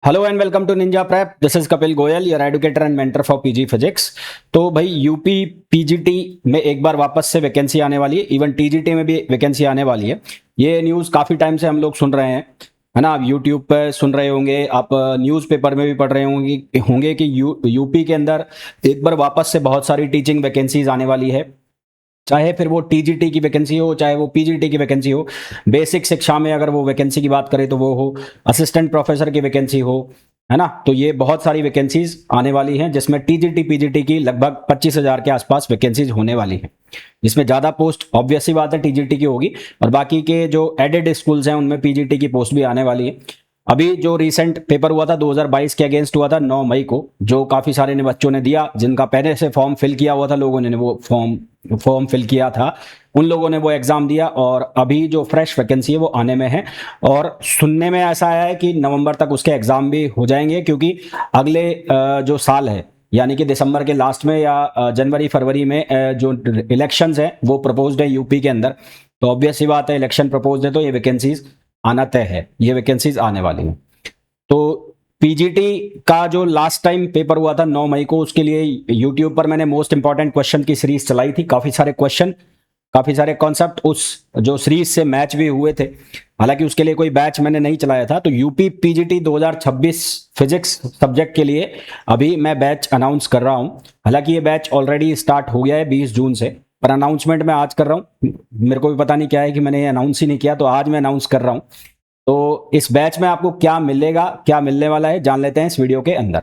Hello and welcome to ninja prep. This is Kapil Goyal, your educator and mentor for PG physics. तो भाई UP PGT में एक बार वापस से वैकेंसी आने वाली है, इवन टीजीटी में भी वैकेंसी आने वाली है। ये न्यूज़ काफ़ी टाइम से हम लोग सुन रहे हैं, है ना। आप यूट्यूब पर सुन रहे होंगे, आप न्यूज़पेपर में भी पढ़ रहे होंगे कि यूपी के अंदर एक बार वापस से बहुत सारी टीचिंग वैकेंसीज आने वाली है। चाहे फिर वो टीजीटी की वैकेंसी हो, चाहे वो पीजीटी की वैकेंसी हो। बेसिक शिक्षा में अगर वो वैकेंसी की बात करें तो वो हो, असिस्टेंट प्रोफेसर की वैकेंसी हो, है ना। तो ये बहुत सारी वैकेंसीज आने वाली हैं, जिसमें टीजीटी पीजीटी की लगभग 25,000 के आसपास वैकेंसीज होने वाली हैं। जिसमें ज़्यादा पोस्ट ऑब्वियस सी बात है टीजीटी की होगी, और बाकी के जो एडेड स्कूल्स हैं उनमें पीजीटी की पोस्ट भी आने वाली है। अभी जो रिसेंट पेपर हुआ था 2022 के अगेंस्ट हुआ था 9 मई को, जो काफ़ी सारे ने बच्चों ने दिया, जिनका पहले से फॉर्म फिल किया हुआ था, लोगों ने वो फॉर्म फिल किया था, उन लोगों ने वो एग्ज़ाम दिया। और अभी जो फ्रेश वैकेंसी है वो आने में है, और सुनने में ऐसा आया है कि नवंबर तक उसके एग्ज़ाम भी हो जाएंगे, क्योंकि अगले जो साल है, यानी कि दिसंबर के लास्ट में या जनवरी फरवरी में जो इलेक्शंस हैं वो प्रपोज्ड है यूपी के अंदर। तो ऑब्वियस सी बात है, इलेक्शन प्रपोज्ड है तो ये वैकेंसीज आना तय है, ये वैकेंसीज आने वाली हैं। तो पीजीटी का जो लास्ट टाइम पेपर हुआ था 9 मई को, उसके लिए यूट्यूब पर मैंने मोस्ट इंपॉर्टेंट क्वेश्चन की सीरीज चलाई थी। काफ़ी सारे क्वेश्चन, काफ़ी सारे कॉन्सेप्ट उस जो सीरीज से मैच भी हुए थे। हालांकि उसके लिए कोई बैच मैंने नहीं चलाया था। तो यूपी पीजीटी 2026 फिजिक्स सब्जेक्ट के लिए अभी मैं बैच अनाउंस कर रहा हूं। हालांकि ये बैच ऑलरेडी स्टार्ट हो गया है 20 जून से, पर अनाउंसमेंट मैं आज कर रहा हूँ। मेरे को भी पता नहीं क्या है कि मैंने ये अनाउंस ही नहीं किया, तो आज मैं अनाउंस कर रहा हूँ। तो इस बैच में आपको क्या मिलेगा, क्या मिलने वाला है, जान लेते हैं इस वीडियो के अंदर।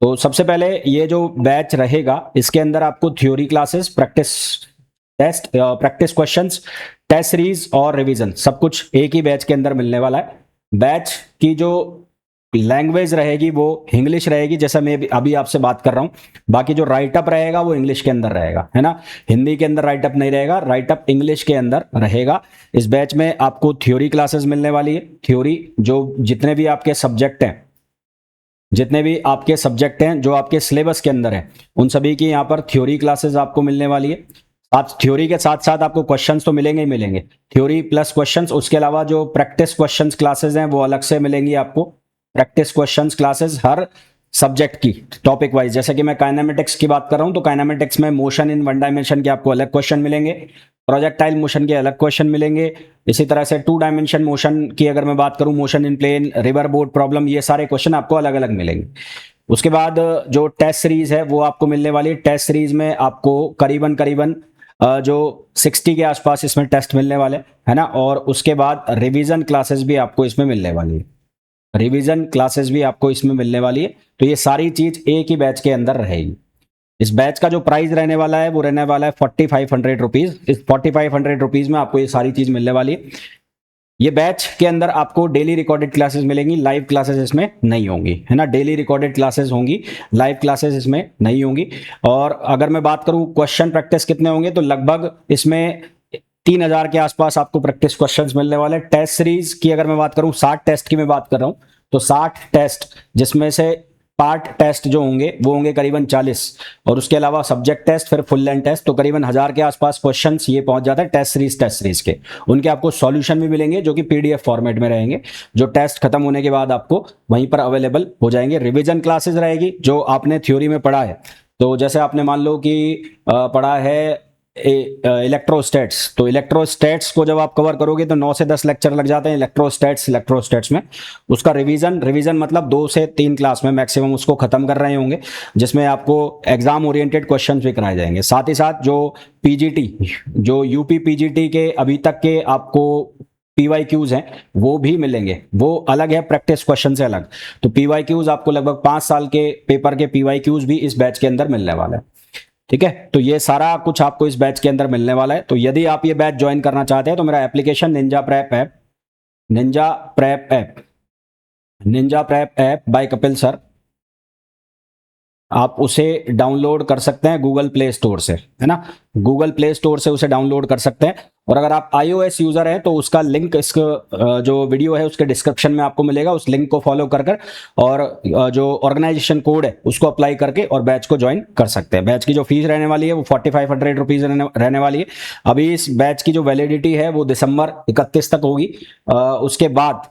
तो सबसे पहले ये जो बैच रहेगा, इसके अंदर आपको theory classes, practice questions, test series और रिवीजन, सब कुछ एक ही बैच के अंदर मिलने वाला है। बैच की जो लैंग्वेज रहेगी वो इंग्लिश रहेगी, जैसा मैं अभी आपसे बात कर रहा हूँ। बाकी जो राइटअप रहेगा वो इंग्लिश के अंदर रहेगा, है ना। हिंदी के अंदर राइटअप नहीं रहेगा, राइटअप इंग्लिश के अंदर रहेगा। इस बैच में आपको थ्योरी क्लासेस मिलने वाली है। थ्योरी जो जितने भी आपके सब्जेक्ट हैं, जो आपके सिलेबस के अंदर है, उन सभी की यहाँ पर थ्योरी क्लासेस आपको मिलने वाली है। साथ थ्योरी के साथ साथ आपको क्वेश्चंस तो मिलेंगे ही मिलेंगे, थ्योरी प्लस क्वेश्चंस। उसके अलावा जो प्रैक्टिस क्वेश्चंस क्लासेस हैं वो अलग से मिलेंगी आपको। प्रैक्टिस क्वेश्चंस क्लासेस हर सब्जेक्ट की टॉपिक वाइज, जैसे कि मैं काइनेमेटिक्स की बात कर रहा हूं, तो काइनेमेटिक्स में मोशन इन वन डायमेंशन के आपको अलग क्वेश्चन मिलेंगे, प्रोजेक्टाइल मोशन के अलग क्वेश्चन मिलेंगे। इसी तरह से 2 डायमेंशन मोशन की अगर मैं बात करूं, motion in plane, river boat problem, ये सारे क्वेश्चन आपको अलग अलग मिलेंगे। उसके बाद जो टेस्ट सीरीज है वो आपको मिलने वाली है। टेस्ट सीरीज में आपको करीबन करीबन जो 60 के आसपास इसमें टेस्ट मिलने वाले, है ना। और उसके बाद रिवीजन क्लासेस भी आपको इसमें मिलने वाली है। रिवीजन क्लासेस भी आपको इसमें मिलने वाली है। तो ये सारी चीज एक ही बैच के अंदर रहेगी। इस बैच का जो प्राइस रहने वाला है वो रहने वाला है 4500 रुपीज। इस 4500 रुपीज में आपको ये सारी चीज मिलने वाली है। ये बैच के अंदर आपको डेली रिकॉर्डेड क्लासेस मिलेंगी, लाइव क्लासेस इसमें नहीं होंगी, है ना। डेली रिकॉर्डेड क्लासेस होंगी, लाइव क्लासेस इसमें नहीं होंगी। और अगर मैं बात करूं क्वेश्चन प्रैक्टिस कितने होंगे, तो लगभग इसमें 3000 के आसपास आपको प्रैक्टिस क्वेश्चंस मिलने वाले। टेस्ट सीरीज की अगर मैं बात करूं, 60 टेस्ट की मैं बात कर रहा हूं, तो 60 टेस्ट, जिसमें से पार्ट टेस्ट जो होंगे वो होंगे करीबन 40, और उसके अलावा सब्जेक्ट टेस्ट, फिर फुल लेंथ टेस्ट। तो करीबन 1000 के आसपास क्वेश्चंस ये पहुंच जाता है टेस्ट सीरीज के। उनके आपको सॉल्यूशन भी मिलेंगे, जो कि पीडीएफ फॉर्मेट में रहेंगे, जो टेस्ट खत्म होने के बाद आपको वहीं पर अवेलेबल हो जाएंगे। रिवीजन क्लासेस रहेगी, जो आपने थ्योरी में पढ़ा है। तो जैसे आपने मान लो कि पढ़ा है इलेक्ट्रोस्टैट्स, तो इलेक्ट्रोस्टैट्स को जब आप कवर करोगे तो 9 से 10 लेक्चर लग जाते हैं इलेक्ट्रोस्टैट्स में। उसका रिवीजन मतलब 2 से 3 क्लास में मैक्सिमम उसको खत्म कर रहे होंगे, जिसमें आपको एग्जाम ओरिएंटेड क्वेश्चंस भी कराए जाएंगे। साथ ही साथ जो पीजीटी, जो यूपी पीजीटी के अभी तक के आपको पीवाईक्यूज हैं वो भी मिलेंगे, वो अलग है प्रैक्टिस क्वेश्चन से अलग। तो पीवाईक्यूज आपको लगभग 5 साल के पेपर के पीवाईक्यूज भी इस बैच के अंदर मिलने वाला है। ठीक है, तो ये सारा कुछ आपको इस बैच के अंदर मिलने वाला है। तो यदि आप ये बैच ज्वाइन करना चाहते हैं तो मेरा application Ninja prep app by Kapil sir, आप उसे डाउनलोड कर सकते हैं गूगल प्ले स्टोर से, है ना। गूगल प्ले स्टोर से उसे डाउनलोड कर सकते हैं। और अगर आप iOS यूजर हैं तो उसका लिंक इस जो वीडियो है उसके डिस्क्रिप्शन में आपको मिलेगा। उस लिंक को फॉलो कर और जो ऑर्गेनाइजेशन कोड है उसको अप्लाई करके और बैच को ज्वाइन कर सकते हैं। बैच की जो फीस रहने वाली है वो 4500 रुपीज रहने वाली है। अभी इस बैच की जो वैलिडिटी है वो दिसंबर 31 तक होगी। उसके बाद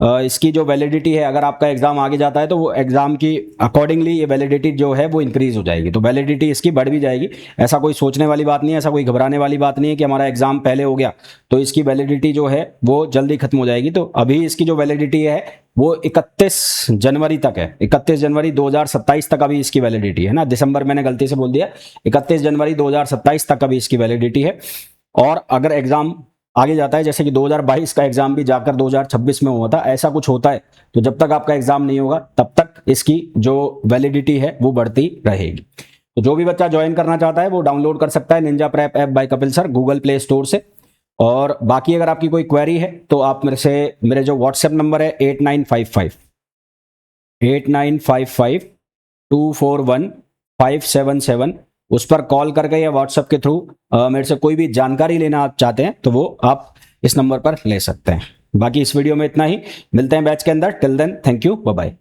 इसकी जो वैलिडिटी है, अगर आपका एग्जाम आगे जाता है तो वो एग्जाम की अकॉर्डिंगली ये वैलिडिटी जो है वो इंक्रीज हो जाएगी, तो वैलिडिटी इसकी बढ़ भी जाएगी। ऐसा कोई सोचने वाली बात नहीं है, ऐसा कोई घबराने वाली बात नहीं है कि हमारा एग्जाम पहले हो गया तो इसकी वैलिडिटी जो है वो जल्दी खत्म हो जाएगी। तो अभी इसकी जो वैलिडिटी है वो 31 जनवरी तक है, 31 जनवरी 2027 तक अभी इसकी वैलिडिटी है ना, दिसंबर मैंने गलती से बोल दिया, 31 जनवरी 2027 तक अभी इसकी वैलिडिटी है। और अगर एग्जाम आगे जाता है, जैसे कि 2022 का एग्जाम भी जाकर 2026 में हुआ था, ऐसा कुछ होता है तो जब तक आपका एग्जाम नहीं होगा तब तक इसकी जो वैलिडिटी है वो बढ़ती रहेगी। तो जो भी बच्चा ज्वाइन करना चाहता है वो डाउनलोड कर सकता है Ninja prep app by Kapil sir Google play store से। और बाकी अगर आपकी कोई क्वेरी है तो आप मेरे जो व्हाट्सएप नंबर है 8955 उस पर कॉल करके या व्हाट्सएप के थ्रू मेरे से कोई भी जानकारी लेना आप चाहते हैं तो वो आप इस नंबर पर ले सकते हैं। बाकी इस वीडियो में इतना ही, मिलते हैं बैच के अंदर। Till then thank you, bye bye.